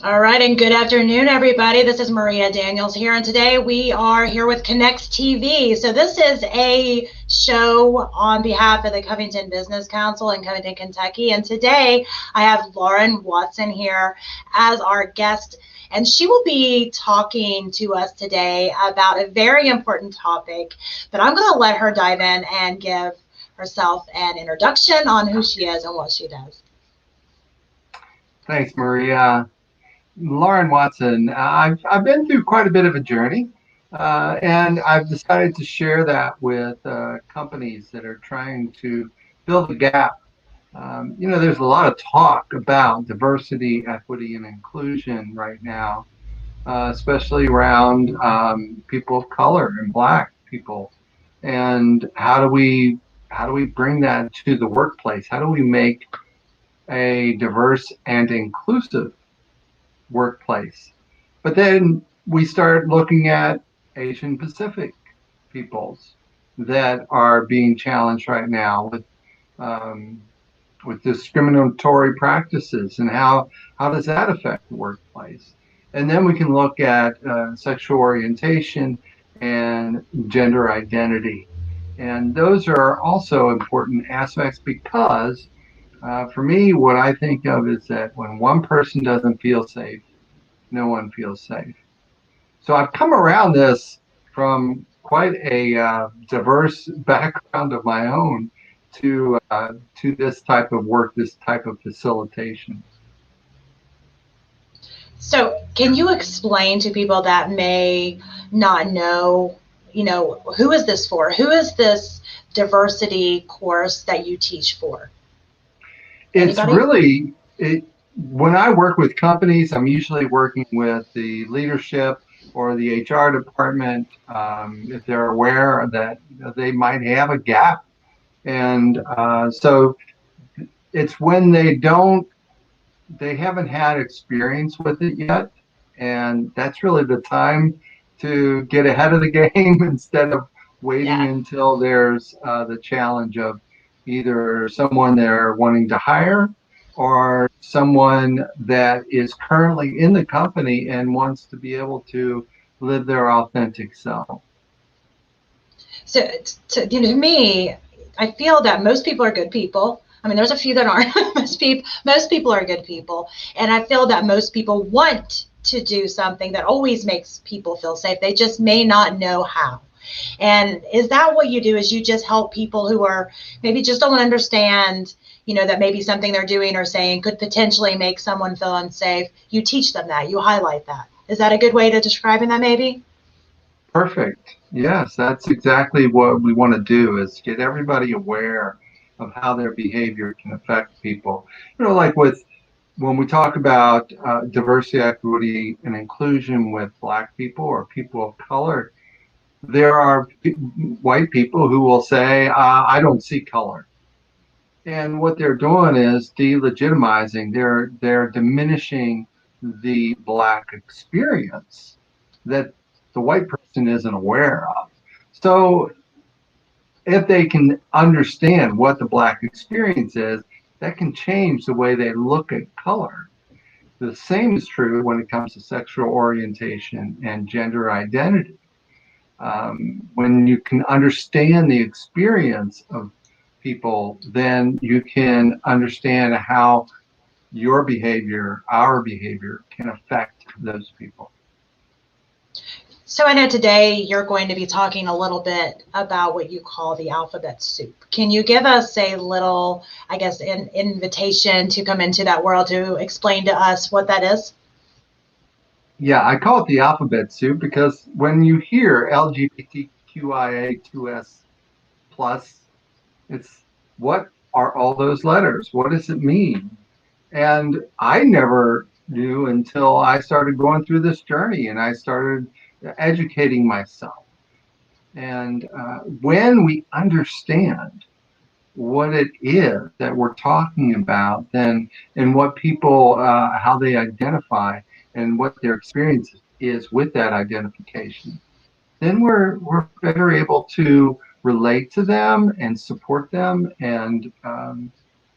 All right, and good afternoon, everybody. This is Maria Daniels here, and today we are here with Connects TV. So this is a show on behalf of the Covington Business Council in Covington, Kentucky, and today I have Lauren Watson here as our guest, and she will be talking to us today about a very important topic, but I'm going to let her dive in and give herself an introduction on who she is and what she does. Thanks, Maria. Lauren Watson, I've been through quite a bit of a journey, and I've decided to share that with companies that are trying to fill the gap. There's a lot of talk about diversity, equity, and inclusion right now, especially around people of color and Black people. And how do we bring that to the workplace? How do we make a diverse and inclusive workplace? But then we start looking at Asian Pacific peoples that are being challenged right now um, with discriminatory practices, and how does that affect the workplace? And then we can look at sexual orientation and gender identity. And those are also important aspects because for me, what I think of is that when one person doesn't feel safe, no one feels safe. So I've come around this from quite a diverse background of my own to this type of work, this type of facilitation. So, can you explain to people that may not know, who is this for? Who is this diversity course that you teach for? It's Anybody? really when I work with companies, I'm usually working with the leadership or the HR department if they're aware that they might have a gap, and so it's when they haven't had experience with it yet, and that's really the time to get ahead of the game instead of waiting Yeah. until there's the challenge of either someone they're wanting to hire or someone that is currently in the company and wants to be able to live their authentic self. So, to me, I feel that most people are good people. I mean, there's a few that aren't. Most people are good people, and I feel that most people want to do something that always makes people feel safe. They just may not know how. And is that what you do? Is you just help people who are maybe just don't understand, that maybe something they're doing or saying could potentially make someone feel unsafe? You teach them that. You highlight that. Is that a good way to describing that? Maybe. Perfect. Yes, that's exactly what we want to do is get everybody aware of how their behavior can affect people. Like with when we talk about diversity, equity, and inclusion with Black people or people of color, there are white people who will say, I don't see color. And what they're doing is delegitimizing, they're diminishing the Black experience that the white person isn't aware of. So if they can understand what the Black experience is, that can change the way they look at color. The same is true when it comes to sexual orientation and gender identity. When you can understand the experience of people, then you can understand how your behavior, our behavior, can affect those people. So I know today you're going to be talking a little bit about what you call the alphabet soup. Can you give us a little, I guess, an invitation to come into that world to explain to us what that is? Yeah, I call it the alphabet soup because when you hear LGBTQIA2S plus, it's what are all those letters? What does it mean? And I never knew until I started going through this journey and I started educating myself. And when we understand what it is that we're talking about, then and what people, how they identify and what their experience is with that identification, then we're better able to relate to them and support them and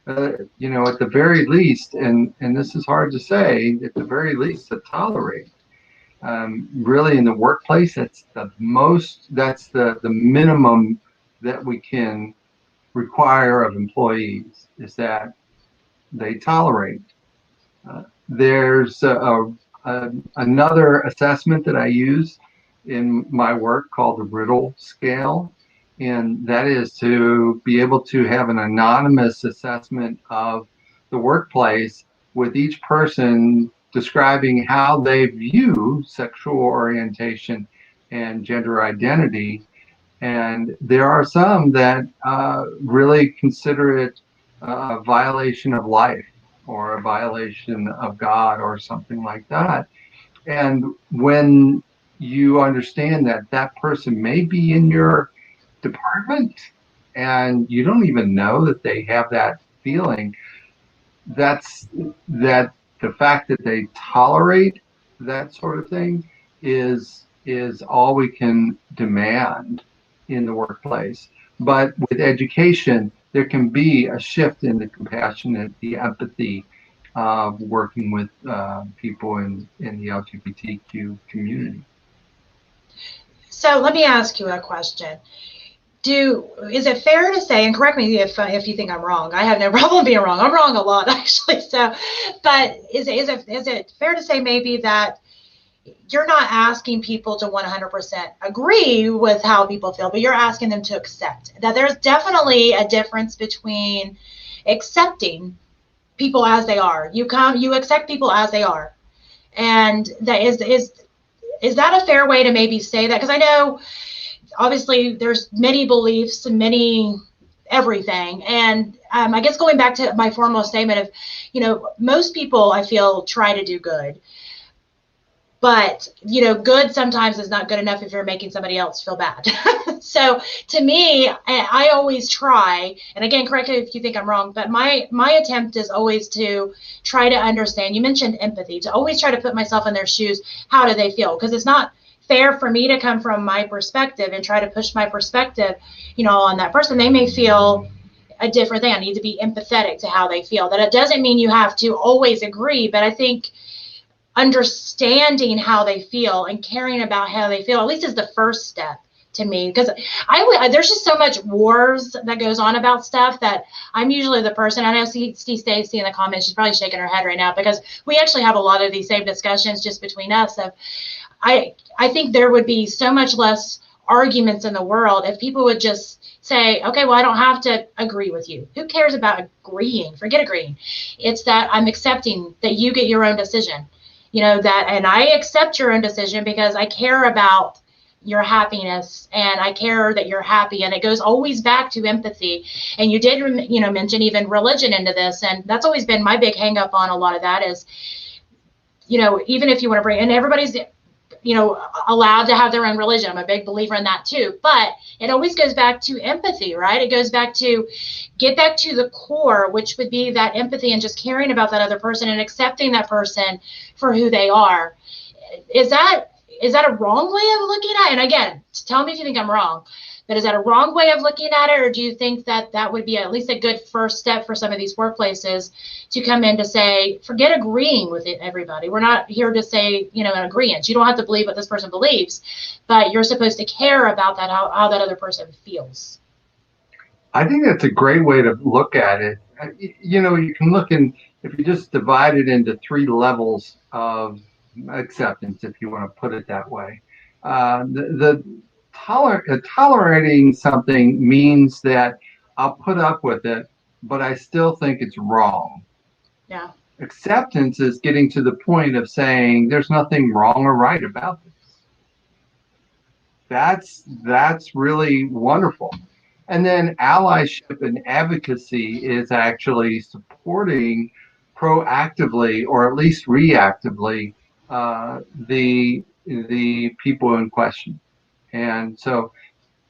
at the very least, and this is hard to say, at the very least, to tolerate. Really, in the workplace, that's the minimum that we can require of employees, is that they tolerate. There's another assessment that I use in my work called the Riddle Scale, and that is to be able to have an anonymous assessment of the workplace with each person describing how they view sexual orientation and gender identity. And there are some that really consider it a violation of life or a violation of God or something like that. And when you understand that that person may be in your department and you don't even know that they have that feeling, that's that the fact that they tolerate that sort of thing is all we can demand in the workplace. But with education, there can be a shift in the compassion, the empathy of working with people in the LGBTQ community. So let me ask you a question. Is it fair to say, and correct me if you think I'm wrong, I have no problem being wrong. I'm wrong a lot, actually. So, but is it fair to say maybe that you're not asking people to 100% agree with how people feel, but you're asking them to accept that there's definitely a difference between accepting people as they are. You accept people as they are, and that is that a fair way to maybe say that? Because I know obviously there's many beliefs and many everything, and I guess going back to my formal statement of, most people I feel try to do good. But, good sometimes is not good enough if you're making somebody else feel bad. So to me, I always try, and again, correct me if you think I'm wrong, but my attempt is always to try to understand. You mentioned empathy, to always try to put myself in their shoes. How do they feel? Because it's not fair for me to come from my perspective and try to push my perspective, on that person. They may feel a different thing. I need to be empathetic to how they feel. That it doesn't mean you have to always agree, but I think understanding how they feel and caring about how they feel, at least, is the first step to me. Because there's just so much wars that goes on about stuff that I'm usually the person. I know see Stacy in the comments, she's probably shaking her head right now, because we actually have a lot of these same discussions just between us. Of I think there would be so much less arguments in the world if people would just say, okay, well, I don't have to agree with you. Who cares about agreeing? Forget agreeing. It's that I'm accepting that you get your own decision. And I accept your own decision because I care about your happiness and I care that you're happy. And it goes always back to empathy. And you did, mention even religion into this. And that's always been my big hang up on a lot of that is, even if you want to bring, and everybody's, allowed to have their own religion. I'm a big believer in that too. But it always goes back to empathy, right? It goes back to get back to the core, which would be that empathy and just caring about that other person and accepting that person for who they are. Is that a wrong way of looking at it? And again, tell me if you think I'm wrong. But is that a wrong way of looking at it, or do you think that that would be at least a good first step for some of these workplaces to come in to say, forget agreeing with everybody. We're not here to say, an agreement. You don't have to believe what this person believes, but you're supposed to care about that, how that other person feels. I think that's a great way to look at it. You can look if you just divide it into 3 levels of acceptance, if you want to put it that way. Tolerating something means that I'll put up with it, but I still think it's wrong. Yeah. Acceptance is getting to the point of saying there's nothing wrong or right about this. That's really wonderful. And then allyship and advocacy is actually supporting proactively, or at least reactively, the people in question. And so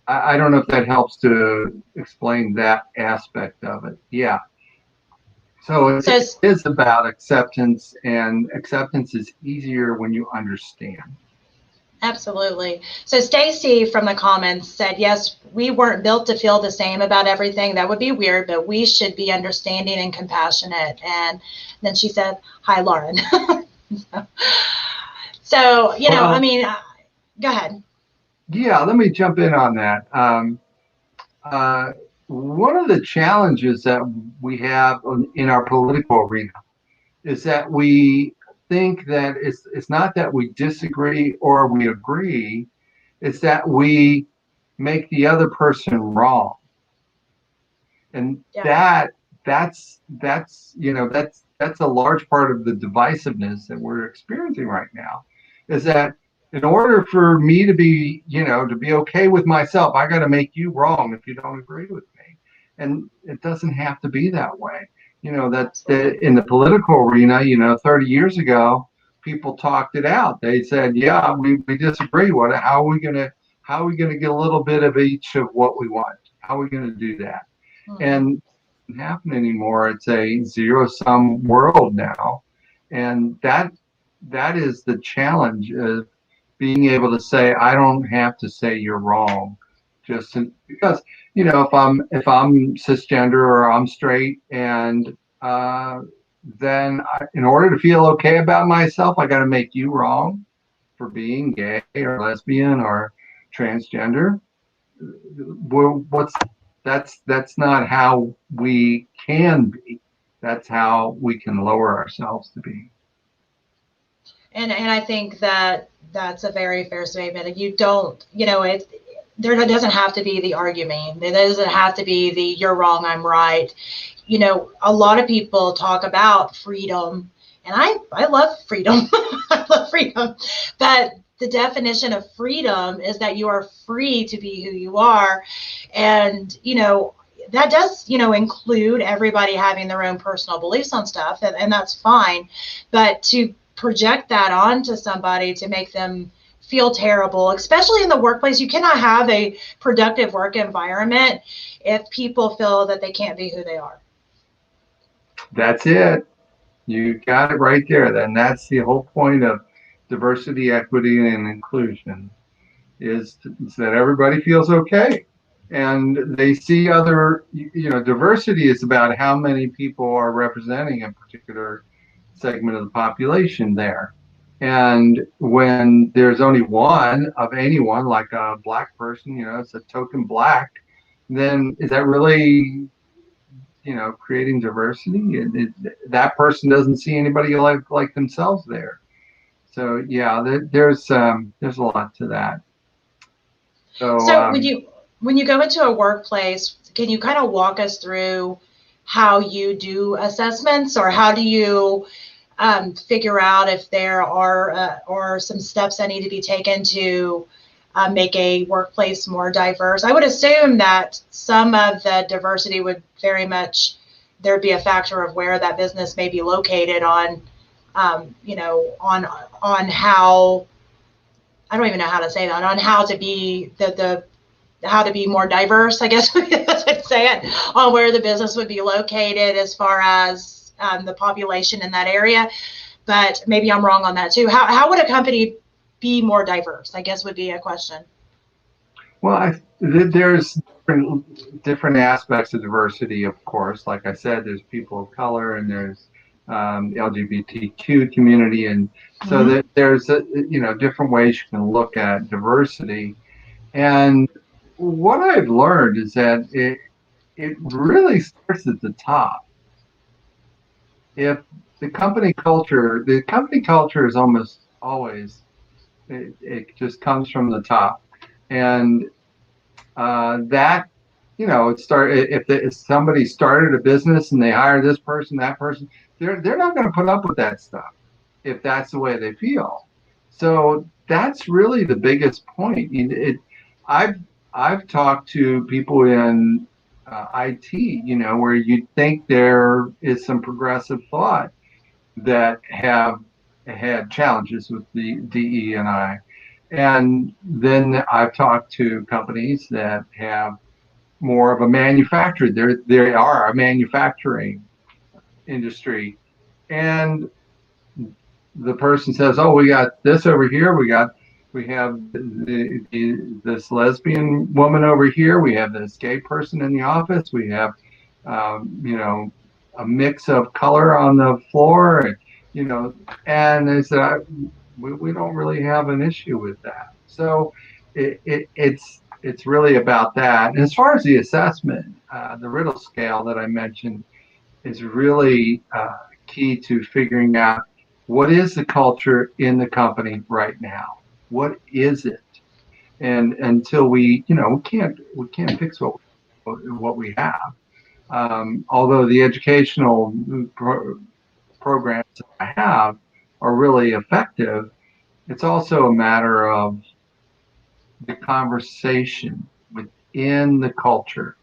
I don't know if that helps to explain that aspect of it. Yeah. So it is about acceptance, and acceptance is easier when you understand. Absolutely. So Stacy from the comments said, yes, we weren't built to feel the same about everything. That would be weird, but we should be understanding and compassionate. And then she said, hi, Lauren. So, I Well, mean, go ahead. yeah, let me jump in on that. Uh, One of the challenges that we have in our political arena is that we think that it's not that we disagree or we agree, it's that we make the other person wrong. And Yeah. that's a large part of the divisiveness that we're experiencing right now, is that in order for me to be okay with myself, I got to make you wrong if you don't agree with me. And it doesn't have to be that way. That in the political arena, 30 years ago, people talked it out. They said, yeah, we disagree. How are we gonna get a little bit of each of what we want? How are we gonna do that? Mhm. And it doesn't happen anymore. It's a zero sum world now. And that is the challenge of being able to say, I don't have to say you're wrong. Because, if I'm cisgender or I'm straight, and then in order to feel okay about myself, I got to make you wrong for being gay or lesbian or transgender. Well, that's not how we can be. That's how we can lower ourselves to be. And I think that that's a very fair statement. You don't, there doesn't have to be the argument. There doesn't have to be the you're wrong, I'm right. A lot of people talk about freedom, and I love freedom. I love freedom. But the definition of freedom is that you are free to be who you are. And, that does, include everybody having their own personal beliefs on stuff, and that's fine. But to project that onto somebody to make them feel terrible, especially in the workplace, you cannot have a productive work environment if people feel that they can't be who they are. That's it. You got it right there. Then that's the whole point of diversity, equity, and inclusion is that everybody feels okay. And they see diversity is about how many people are representing a particular segment of the population there. And when there's only one of anyone, like a black person, it's a token black, then is that really, creating diversity? That person doesn't see anybody like themselves there. So yeah, there's a lot to that. So So when you go into a workplace, can you kind of walk us through how you do assessments, or how do you figure out if there are or some steps that need to be taken to make a workplace more diverse? I would assume that some of the diversity would very much, there'd be a factor of where that business may be located on, on how, I don't even know how to say that, on how to be the how to be more diverse, I guess I'd say it, on where the business would be located as far as the population in that area. But maybe I'm wrong on that too. How would a company be more diverse, I guess would be a question. well, there's different aspects of diversity, of course. Like I said, there's people of color, and there's the LGBTQ community, and so Mm-hmm. there's different ways you can look at diversity. And what I've learned is that it really starts at the top. If the company culture is almost always, it just comes from the top, and that if somebody started a business and they hire this person, that person, they're not going to put up with that stuff if that's the way they feel. So that's really the biggest point. I've I've talked to people in IT, where you'd think there is some progressive thought that have had challenges with the DE and I. And then I've talked to companies that have more of a manufacturer. They are a manufacturing industry, and the person says, "Oh, we got this over here. We got We have this lesbian woman over here. We have this gay person in the office. We have, you know, a mix of color on the floor, and, you know, and we don't really have an issue with that. So it's really about that. And as far as the assessment, the Riddle scale that I mentioned is really key to figuring out what is the culture in the company right now. What is it? And until we, you know, we can't fix what we have. Although the educational programs that I have are really effective, it's also a matter of the conversation within the culture.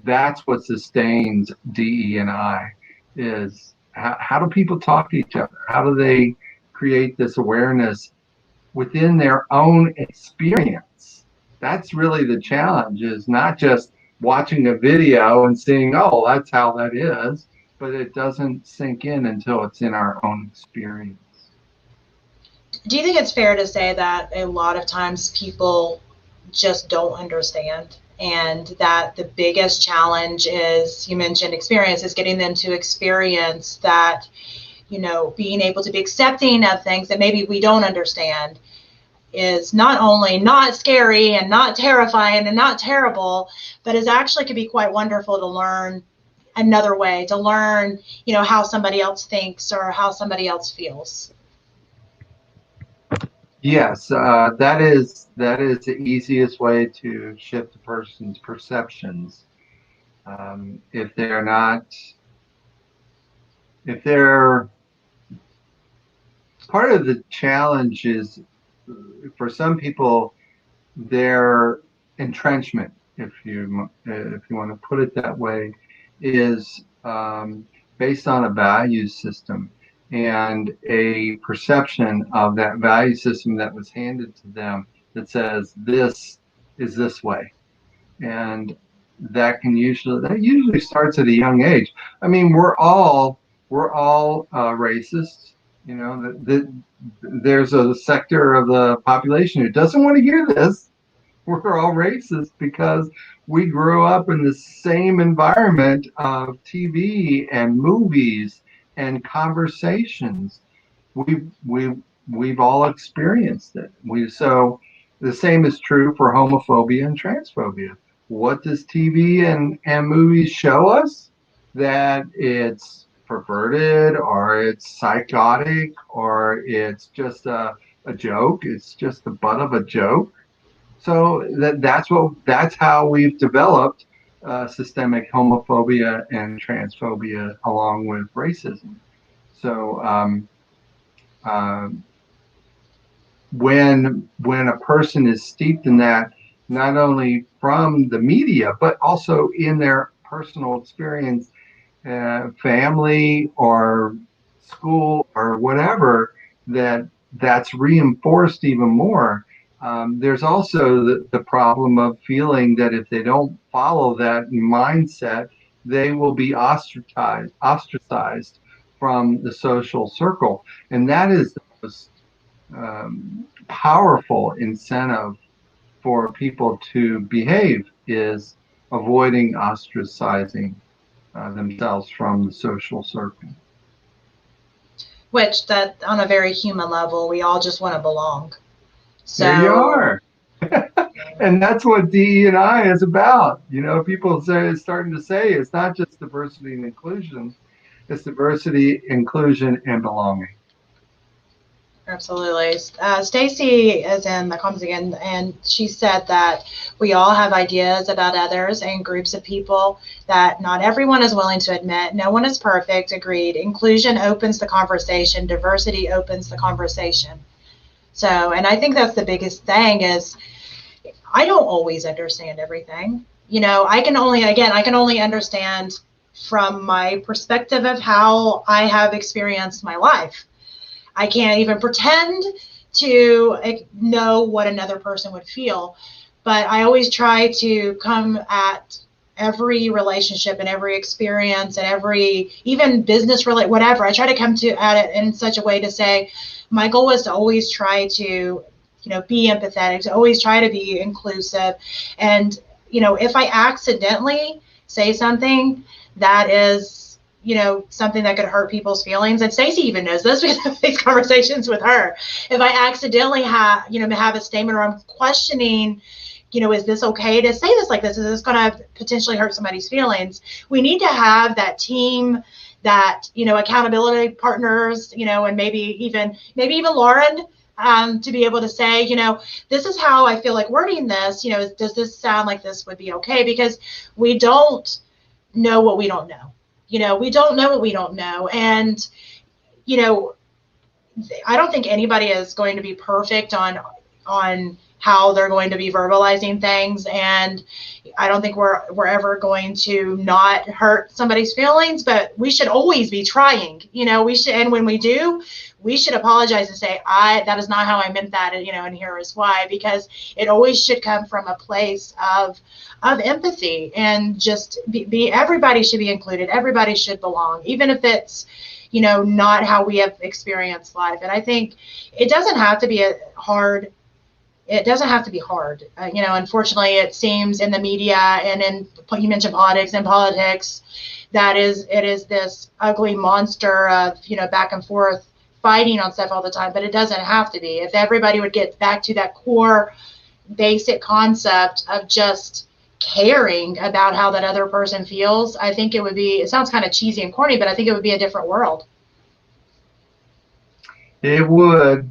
That's what sustains DE and I is how do people talk to each other? How do they create this awareness within their own experience? That's really the challenge, is not just watching a video and seeing, oh, that's how that is, but it doesn't sink in until it's in our own experience. Do you think it's fair to say that a lot of times people just don't understand, and that the biggest challenge is, you mentioned experience, is getting them to experience that, you know, being able to be accepting of things that maybe we don't understand is not only not scary and not terrifying and not terrible, but is actually could be quite wonderful to learn another way, to learn, you know, how somebody else thinks or how somebody else feels. Yes, that is the easiest way to shift a person's perceptions. If they're not, if they're part of the challenge is for some people their entrenchment, if you want to put it that way, is based on a value system and a perception of that value system that was handed to them that says this is this way. And that usually starts at a young age. I mean, we're all racists. You know, there's a sector of the population who doesn't want to hear this. We're all racist because we grew up in the same environment of TV and movies and conversations. We've all experienced it. So the same is true for homophobia and transphobia. What does TV and movies show us? That it's perverted or it's psychotic or it's just a joke. It's just the butt of a joke. So that's how we've developed systemic homophobia and transphobia along with racism. So uh, when a person is steeped in that, not only from the media but also in their personal experience, family or school or whatever, that's reinforced even more. There's also the problem of feeling that if they don't follow that mindset, they will be ostracized from the social circle, and that is the most powerful incentive for people to behave, is avoiding ostracizing themselves from the social circle. Which, that on a very human level, we all just want to belong. So there you are. And that's what DE&I is about. You know, people starting to say it's not just diversity and inclusion, it's diversity, inclusion, and belonging. absolutely. Stacy is in the comments again, and she said that we all have ideas about others and groups of people that not everyone is willing to admit. No one is perfect. Agreed. Inclusion opens the conversation. Diversity opens the conversation. So, and I think that's the biggest thing is I don't always understand everything. You know, I can only understand from my perspective of how I have experienced my life. I can't even pretend to know what another person would feel, but I always try to come at every relationship and every experience and every even business related whatever. I try to come at it in such a way to say my goal was to always try to be empathetic, to always try to be inclusive. And, if I accidentally say something that is, something that could hurt people's feelings, and Stacey even knows this because of these conversations with her. If I accidentally have a statement, or I'm questioning, is this okay to say this like this? Is this going to potentially hurt somebody's feelings? We need to have that team, that, accountability partners, and maybe even Lauren, to be able to say, this is how I feel like wording this, does this sound like this would be okay? Because we don't know what we don't know. We don't know what we don't know. And, I don't think anybody is going to be perfect on how they're going to be verbalizing things, and I don't think we're ever going to not hurt somebody's feelings, but we should always be trying. We should, and when we do, we should apologize and say, that is not how I meant that, and here is why, because it always should come from a place of empathy, and just be everybody should be included, everybody should belong, even if it's not how we have experienced life. And I think it doesn't have to be hard. Unfortunately, it seems in the media and you mentioned politics, that it is this ugly monster of, back and forth fighting on stuff all the time, but it doesn't have to be. If everybody would get back to that core basic concept of just caring about how that other person feels, I think it sounds kind of cheesy and corny, but I think it would be a different world. It would.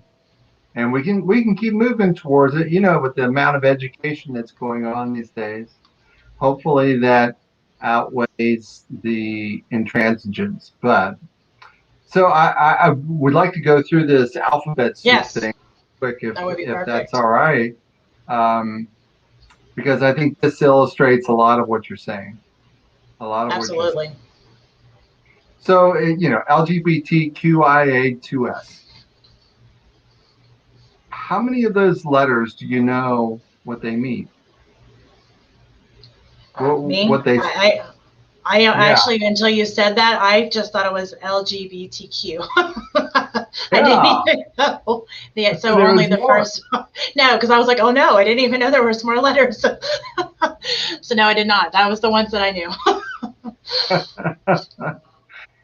And we can keep moving towards it, with the amount of education that's going on these days. Hopefully that outweighs the intransigence. But so I would like to go through this alphabet soup thing quick, if that's all right. Because I think this illustrates a lot of what you're saying. Absolutely. So, LGBTQIA2S. How many of those letters do you know what they mean? I actually, until you said that, I just thought it was LGBTQ. I didn't even know. So only the first one. No, because I was like, oh no, I didn't even know there was more letters. So no, I did not. That was the ones that I knew.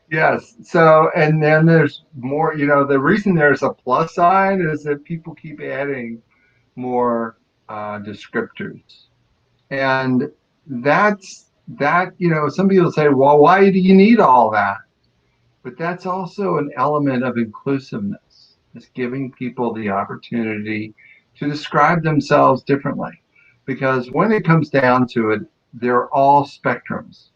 Yes. So, and then there's more, the reason there's a plus sign is that people keep adding more descriptors. And some people say, well, why do you need all that? But that's also an element of inclusiveness. It's giving people the opportunity to describe themselves differently. Because when it comes down to it, they're all spectrums.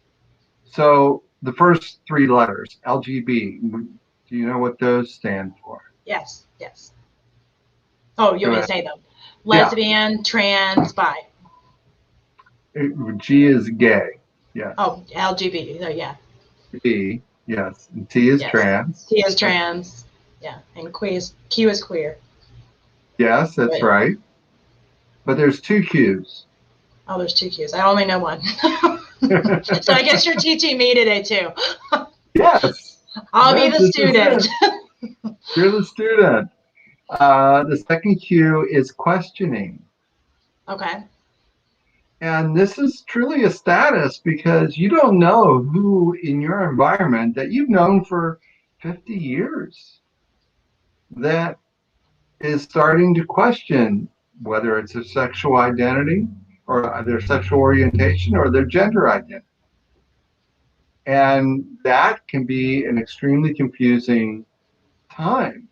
So the first three letters, LGB, do you know what those stand for? Yes. Oh, you want me to say them? Lesbian, trans, bi. G is gay. Yeah. Oh, LGBT. Oh, yeah. B, yes. And T is trans. T is trans. Yeah. And Q is queer. Yes, that's right. But there's two Qs. Oh, there's two Qs. I only know one. So I guess you're teaching me today too. Yes. I'll be the student. You're the student. The second Q is questioning. Okay. And this is truly a status, because you don't know who in your environment that you've known for 50 years that is starting to question whether it's their sexual identity or their sexual orientation or their gender identity. And that can be an extremely confusing time.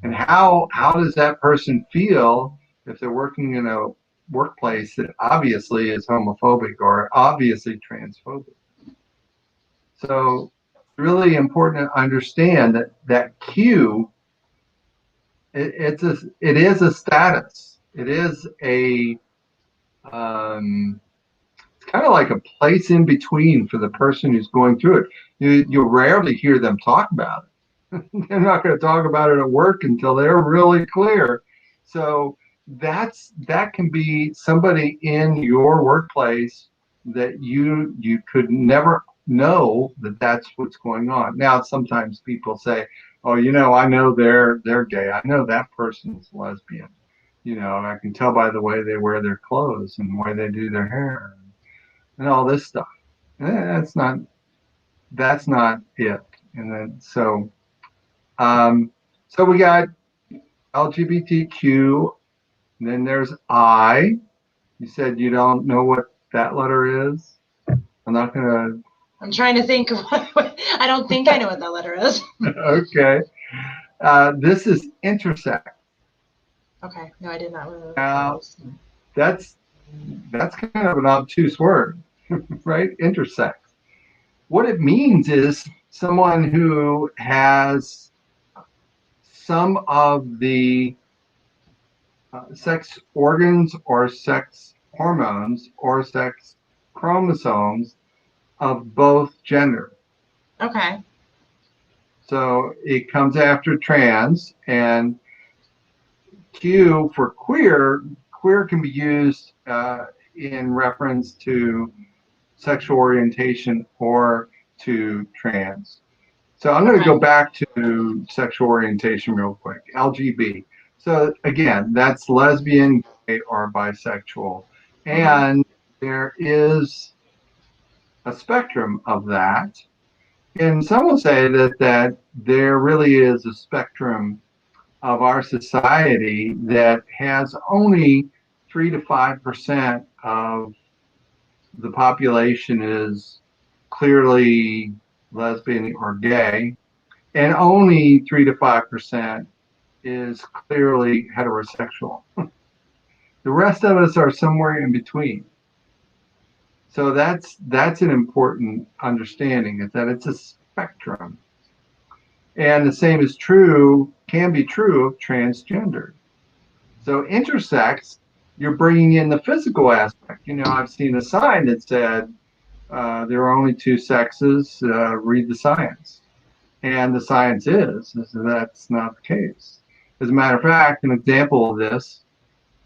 And how does that person feel if they're working in a workplace that obviously is homophobic or obviously transphobic? So it's really important to understand that Q, it is a status. It is a it's kind of like a place in between for the person who's going through it. You'll rarely hear them talk about it. They're not going to talk about it at work until they're really clear. So that can be somebody in your workplace that you could never know that that's what's going on. Now, sometimes people say, oh, I know they're gay. I know that person's lesbian. I can tell by the way they wear their clothes and the way they do their hair and all this stuff. That's not it. And then so we got LGBTQ, and then there's I. You said you don't know what that letter is. I'm not gonna. I'm trying to think of I don't think I know what that letter is. Okay. This is intersect. Okay. No, I did not know what that Now was. that's kind of an obtuse word, right? Intersect. What it means is someone who has some of the sex organs or sex hormones or sex chromosomes of both gender. Okay. So it comes after trans, and Q for queer. Queer can be used in reference to sexual orientation or to trans. So I'm going to go back to sexual orientation real quick. LGB. So again, that's lesbian, gay, or bisexual. And there is a spectrum of that. And some will say that there really is a spectrum of our society that has only 3 to 5% of the population is clearly lesbian or gay, and only 3 to 5% is clearly heterosexual. The rest of us are somewhere in between. So that's an important understanding, is that it's a spectrum. And the same is true, can be true of transgender. So intersex, you're bringing in the physical aspect. I've seen a sign that said there are only two sexes, read the science. And the science is that's not the case. As a matter of fact, an example of this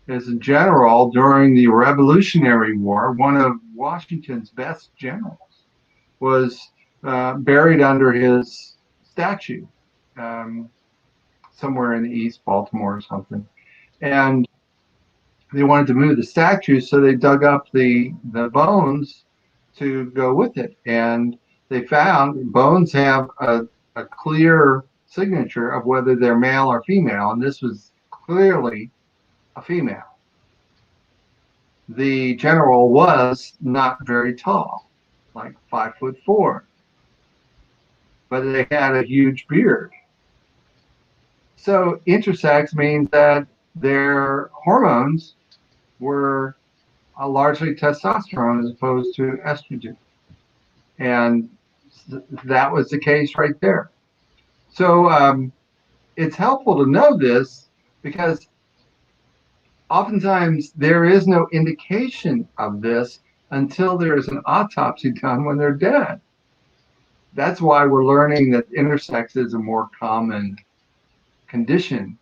is a general during the Revolutionary War. One of Washington's best generals was buried under his statue somewhere in the East, Baltimore or something. And they wanted to move the statue, so they dug up the bones to go with it. And they found bones have a clear signature of whether they're male or female, and this was clearly a female. The general was not very tall, like 5'4", but they had a huge beard. So intersex means that their hormones were largely testosterone as opposed to estrogen. And that was the case right there. So it's helpful to know this because oftentimes there is no indication of this until there is an autopsy done when they're dead. That's why we're learning that intersex is a more common condition.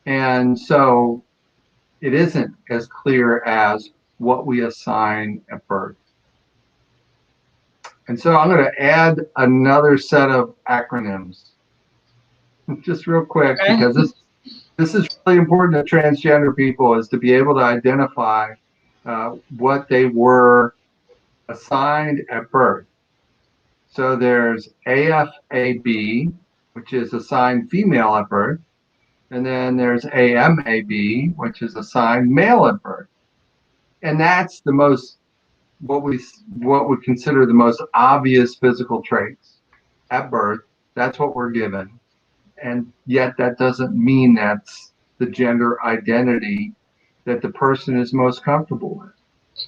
And so it isn't as clear as what we assign at birth. And so I'm going to add another set of acronyms just real quick, because this is really important to transgender people, is to be able to identify what they were assigned at birth. So there's AFAB, which is assigned female at birth. And then there's AMAB, which is assigned male at birth. And that's the most, what we consider the most obvious physical traits at birth. That's what we're given. And yet that doesn't mean that's the gender identity that the person is most comfortable with,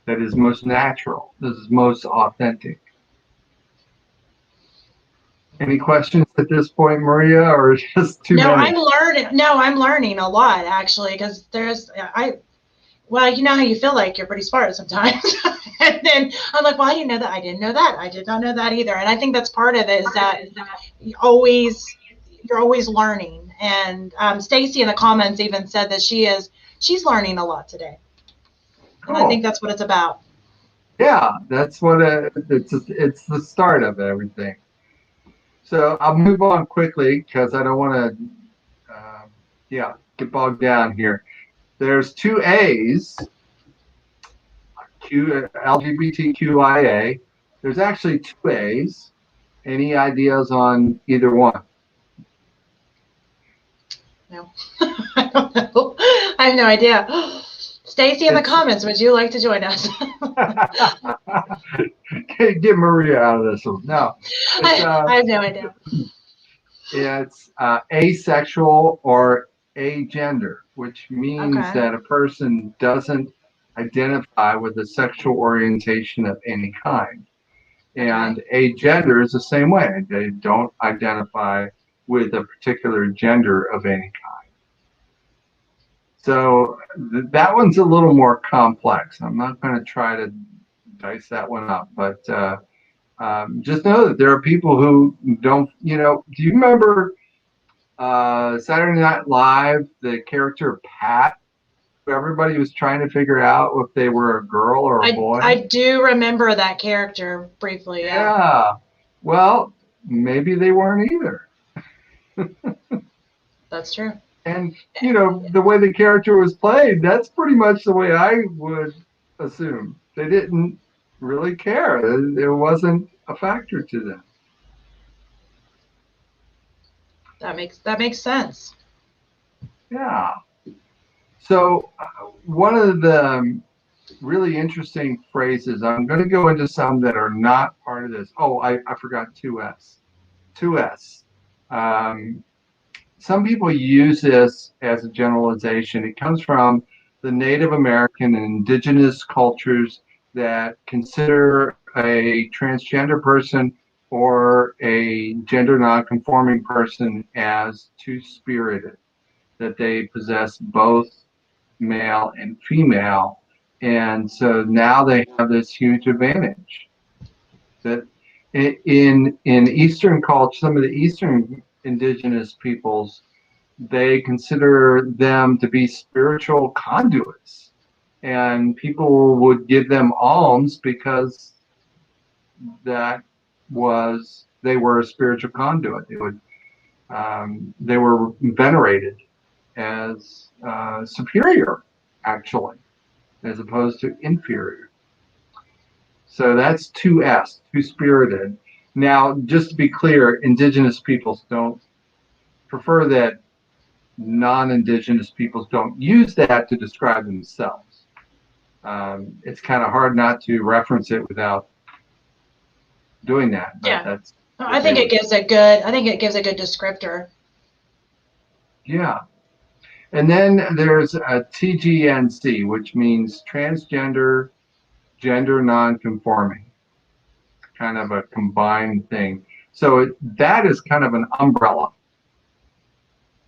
that is most natural, that is most authentic. Any questions at this point, Maria, or just too many? I'm learning a lot, actually, because well, you know how you feel like you're pretty smart sometimes. And then I'm like, well, I didn't know that. I didn't know that. I did not know that either. And I think that's part of it, is that you're always learning. And Stacy in the comments even said that she's learning a lot today. Cool. And I think that's what it's about. Yeah, that's what it's the start of everything. So I'll move on quickly because I don't want to, get bogged down here. There's two A's, LGBTQIA. There's actually two A's. Any ideas on either one? No, I don't know. I have no idea. Stacy in the comments, would you like to join us? Get Maria out of this one. No, I have no idea. it's asexual or agender, which means Okay. that a person doesn't identify with a sexual orientation of any kind. And Okay. agender is the same way. They don't identify with a particular gender of any kind. So that one's a little more complex. I'm not going to try to dice that one up, but just know that there are people who don't, do you remember Saturday Night Live, the character Pat? Everybody was trying to figure out if they were a girl or a boy. I do remember that character briefly, yeah. Yeah. Well, maybe they weren't either. That's true. And, the way the character was played, that's pretty much the way I would assume. They didn't really care. It wasn't a factor to them. That makes sense. Yeah. So one of the really interesting phrases, I'm going to go into some that are not part of this. Oh, I forgot 2S. 2S. Some people use this as a generalization. It comes from the Native American and indigenous cultures that consider a transgender person or a gender nonconforming person as two-spirited, that they possess both male and female. And so now they have this huge advantage that in Eastern culture, some of the Eastern indigenous peoples, they consider them to be spiritual conduits, and people would give them alms because they were a spiritual conduit. They were venerated as superior, actually, as opposed to inferior. So that's 2S, two-spirited. Now, just to be clear, indigenous peoples don't prefer that non-indigenous peoples don't use that to describe themselves. It's kind of hard not to reference it without doing that, but Yeah. that's I think it gives a good descriptor. Yeah. And then there's a TGNC, which means transgender, gender nonconforming, kind of a combined thing. So that is kind of an umbrella.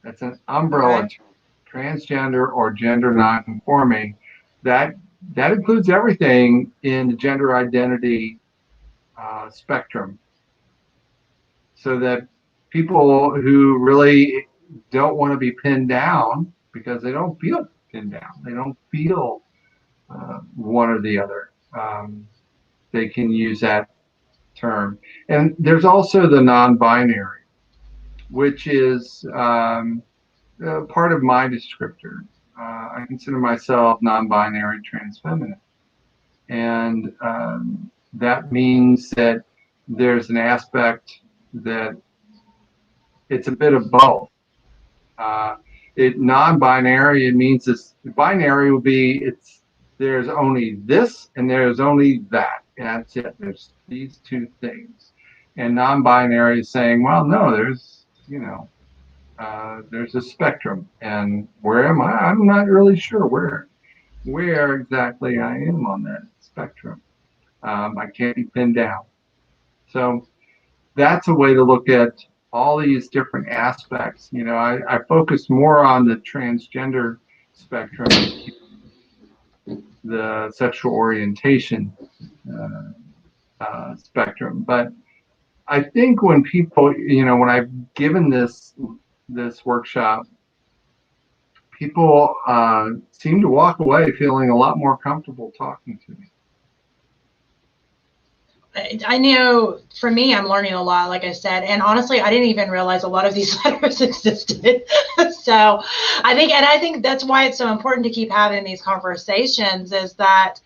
That's an umbrella Okay. transgender or gender nonconforming. That includes everything in the gender identity spectrum. So that people who really don't want to be pinned down because they don't feel pinned down, they don't feel one or the other. They can use that term. And there's also the non-binary, which is part of my descriptor. I consider myself non-binary transfeminine. And that means that there's an aspect that it's a bit of both. Non-binary, it means this binary will be there's only this and there's only that. And that's it. There's these two things. And non-binary is saying, well, no, there's a spectrum, and where am I? I'm not really sure where exactly I am on that spectrum. I can't be pinned down. So that's a way to look at all these different aspects. I focus more on the transgender spectrum, the sexual orientation spectrum. But I think when people, when I've given this workshop, people seem to walk away feeling a lot more comfortable talking to me. I know for me, I'm learning a lot, like I said, and honestly, I didn't even realize a lot of these letters existed. So I think that's why it's so important to keep having these conversations, is that,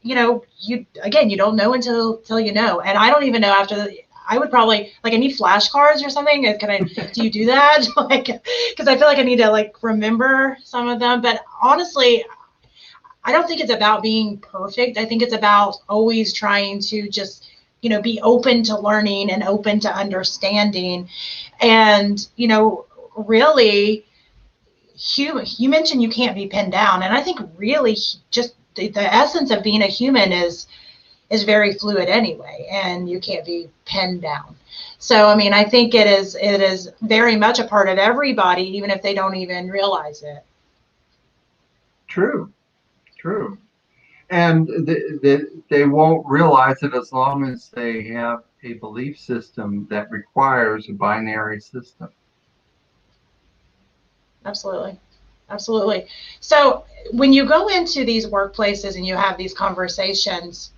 you don't know until you know. And I don't even know I would probably, like, I need flashcards or something. Do you do that? Like, because I feel like I need to, like, remember some of them. But honestly, I don't think it's about being perfect. I think it's about always trying to just, be open to learning and open to understanding. And, really, you mentioned you can't be pinned down. And I think really just the essence of being a human is very fluid anyway, and you can't be pinned down. So, I mean, I think it is very much a part of everybody, even if they don't even realize it. True. And they won't realize it as long as they have a belief system that requires a binary system. Absolutely. So when you go into these workplaces and you have these conversations,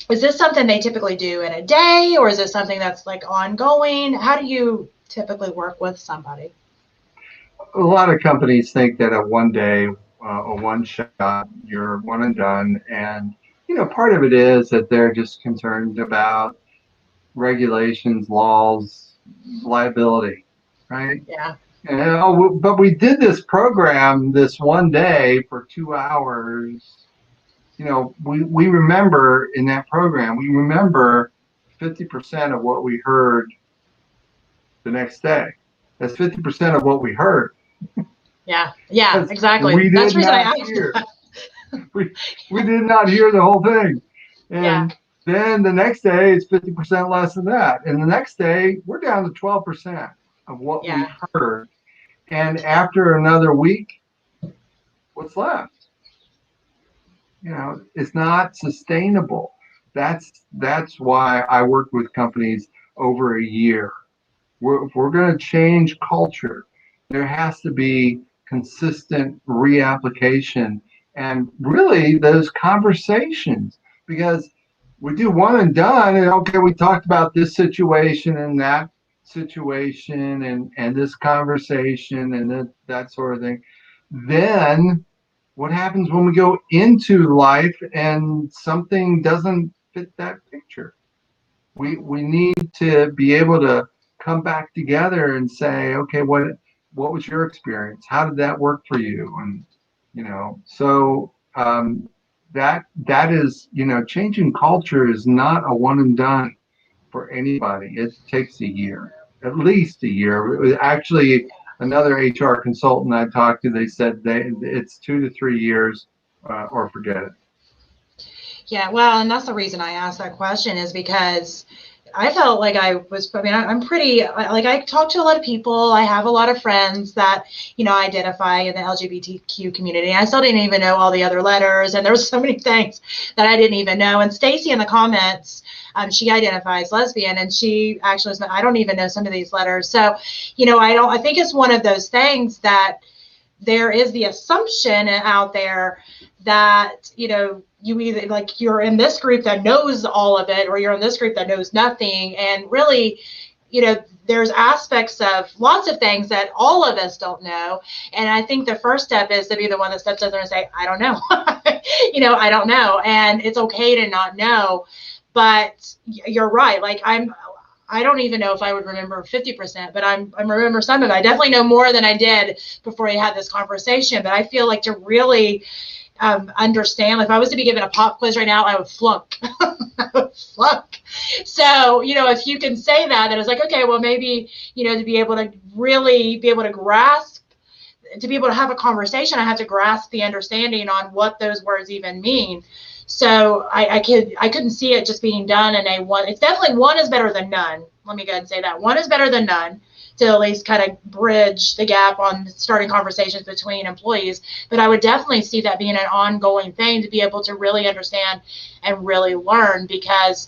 is this something they typically do in a day, or is it something that's like ongoing? How do you typically work with somebody? A lot of companies think that a one day, a one shot, you're one and done. And, part of it is that they're just concerned about regulations, laws, liability, right? Yeah. But we did this program this one day for 2 hours. We remember in that program, we remember 50% of what we heard the next day. That's 50% of what we heard. Yeah, exactly. We That's did the reason I not asked hear. that. We did not hear the whole thing. Yeah. And then the next day, it's 50% less than that. And the next day, we're down to 12% of what we heard. And after another week, what's left? It's not sustainable. That's why I work with companies over a year. If we're going to change culture, there has to be consistent reapplication and really those conversations, because we do one and done, and okay, we talked about this situation and that situation and this conversation and that sort of thing. Then what happens when we go into life and something doesn't fit that picture? We need to be able to come back together and say, okay, what was your experience? How did that work for you? And so that is, changing culture is not a one and done for anybody. It takes a year, at least a year. Actually, another HR consultant I talked to, they said it's 2 to 3 years or forget it. Yeah, well, and that's the reason I asked that question, is because I felt like I'm pretty, like, I talk to a lot of people. I have a lot of friends that, identify in the LGBTQ community. I still didn't even know all the other letters, and there was so many things that I didn't even know. And Stacy in the comments, she identifies lesbian, and she actually was, I don't even know some of these letters. So, I think it's one of those things that there is the assumption out there that, you either, like, you're in this group that knows all of it, or you're in this group that knows nothing. And really, there's aspects of lots of things that all of us don't know. And I think the first step is to be the one that steps up there and say, I don't know. I don't know. And it's okay to not know. But you're right. Like, I don't even know if I would remember 50%, but I remember some of it. I definitely know more than I did before we had this conversation. But I feel like to really understand, like, if I was to be given a pop quiz right now, I would flunk. I would flunk. So, if you can say that, then it's like, okay, well, maybe, to be able to really be able to grasp, to be able to have a conversation, I have to grasp the understanding on what those words even mean. So I couldn't see it just being done in a one. It's definitely one is better than none. Let me go ahead and say that. One is better than none, to at least kind of bridge the gap on starting conversations between employees. But I would definitely see that being an ongoing thing, to be able to really understand and really learn, because,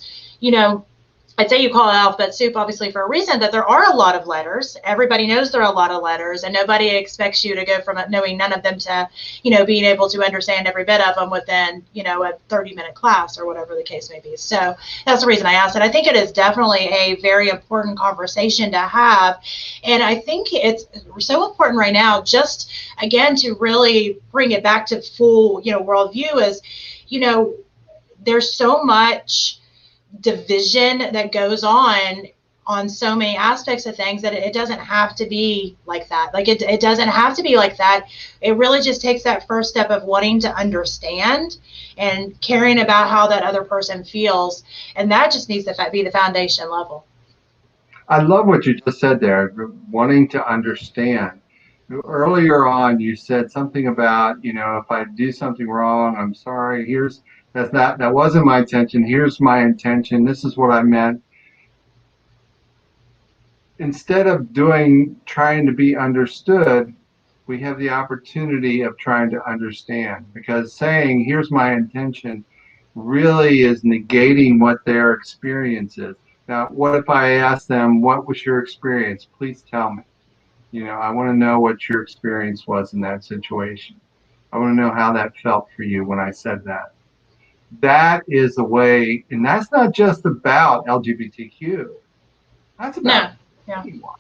I'd say you call it alphabet soup, obviously, for a reason, that there are a lot of letters. Everybody knows there are a lot of letters, and nobody expects you to go from knowing none of them to, being able to understand every bit of them within, a 30-minute class or whatever the case may be. So that's the reason I asked it. I think it is definitely a very important conversation to have. And I think it's so important right now, just, again, to really bring it back to full, worldview is, there's so much division that goes on so many aspects of things that it doesn't have to be like that. Like it doesn't have to be like that. It really just takes that first step of wanting to understand and caring about how that other person feels. And that just needs to be the foundation level. I love what you just said there, wanting to understand. Earlier on, you said something about, if I do something wrong, I'm sorry. That wasn't my intention. Here's my intention. This is what I meant. Instead of trying to be understood, we have the opportunity of trying to understand, because saying, here's my intention, really is negating what their experience is. Now, what if I ask them, what was your experience? Please tell me. I want to know what your experience was in that situation. I want to know how that felt for you when I said that. That is a way, and that's not just about LGBTQ. That's about anyone.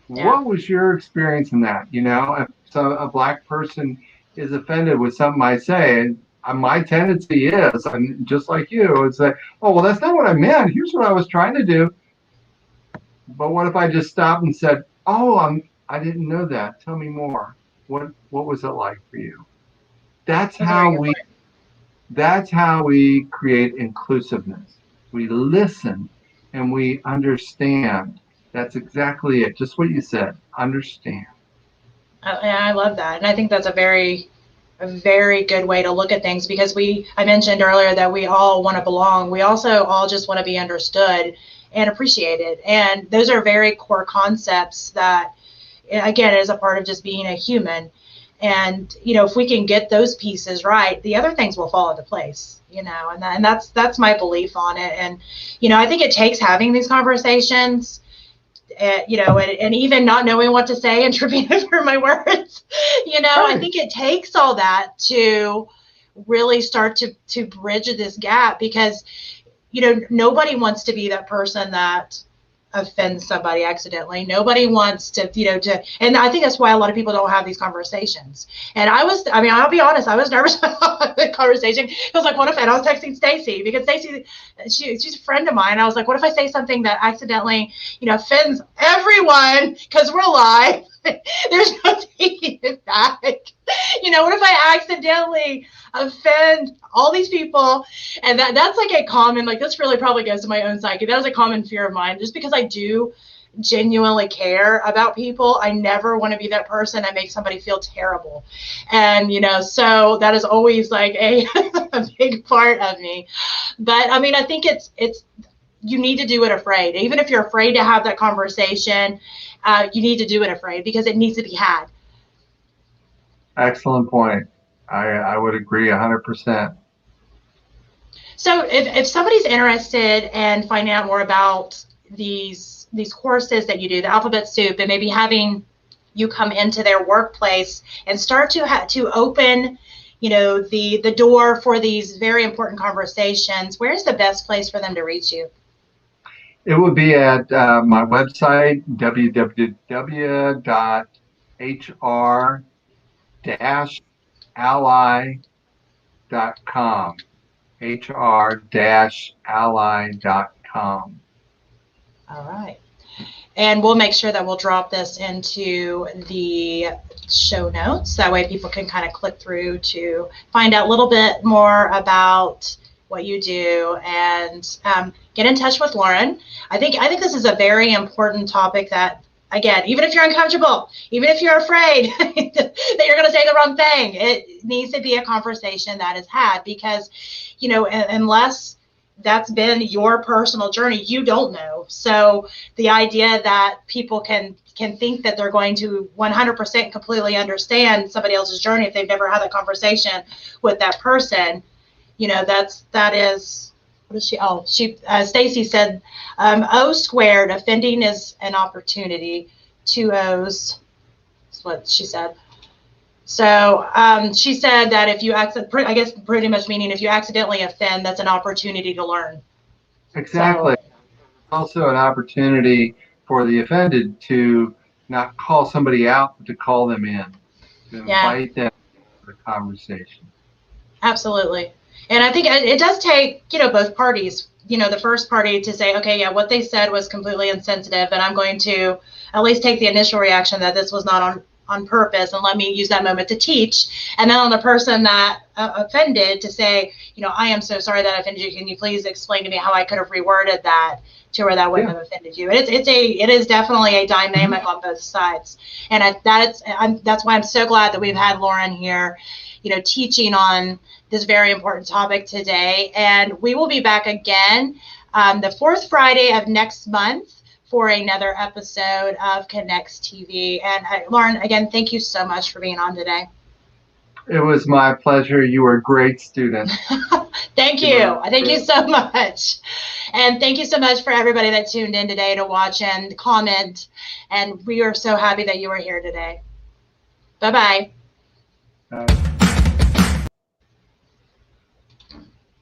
Yeah. What was your experience in that? If a Black person is offended with something I say, my tendency is, and just like you, is that, oh, well, that's not what I meant. Here's what I was trying to do. But what if I just stopped and said, oh, I didn't know that. Tell me more. What was it like for you? That's how we create inclusiveness. We listen and we understand. That's exactly it. Just what you said. Understand. I love that. And I think that's a very good way to look at things, because I mentioned earlier that we all want to belong. We also all just want to be understood and appreciated. And those are very core concepts that, again, is a part of just being a human. And, if we can get those pieces right, the other things will fall into place, and that's my belief on it. And, I think it takes having these conversations, and even not knowing what to say and tripping over my words, right. I think it takes all that to really start to bridge this gap, because, nobody wants to be that person that offends somebody accidentally. Nobody wants to, and I think that's why a lot of people don't have these conversations. And I'll be honest, I was nervous about the conversation. I was like, what if, and I was texting Stacy, because Stacy, she's a friend of mine. I was like, what if I say something that accidentally, offends everyone, because we're live. There's no taking it back. What if I accidentally offend all these people? And that's like a common, this really probably goes to my own psyche. That was a common fear of mine, just because I do genuinely care about people. I never want to be that person that makes somebody feel terrible. And, so that is always like a big part of me. But I think it's you need to do it afraid. Even if you're afraid to have that conversation, you need to do it afraid, because it needs to be had. Excellent point. I would agree 100%. So if somebody's interested in finding out more about these courses that you do, the alphabet soup, and maybe having you come into their workplace and start to open, the door for these very important conversations, where's the best place for them to reach you? It would be at my website, www.hr-ally.com. hr-ally.com. All right. And we'll make sure that we'll drop this into the show notes. That way people can kind of click through to find out a little bit more about what you do, and get in touch with Lauren. I think this is a very important topic that, again, even if you're uncomfortable, even if you're afraid that you're going to say the wrong thing, it needs to be a conversation that is had, because, unless that's been your personal journey, you don't know. So the idea that people can think that they're going to 100% completely understand somebody else's journey if they've never had that conversation with that person, that is what is she? Oh, Stacy said, O squared, offending is an opportunity. Two O's, that's what she said. So she said that if you I guess pretty much meaning if you accidentally offend, that's an opportunity to learn. Exactly. So, Also an opportunity for the offended to not call somebody out, but to call them in, to yeah, invite them to the conversation. absolutely. And I think it does take, both parties, the first party to say, okay, yeah, what they said was completely insensitive, and I'm going to at least take the initial reaction that this was not on purpose, and let me use that moment to teach. And then on the person that offended to say, I am so sorry that I offended you. Can you please explain to me how I could have reworded that to where that wouldn't have offended you? It is definitely a dynamic on both sides. And that's why I'm so glad that we've had Lauren here, teaching on this very important topic today. And we will be back again the fourth Friday of next month for another episode of Connects TV. And Lauren, again, thank you so much for being on today. It was my pleasure. You were a great student. Thank you. Thank you so much. And thank you so much for everybody that tuned in today to watch and comment. And we are so happy that you are here today. Bye-bye.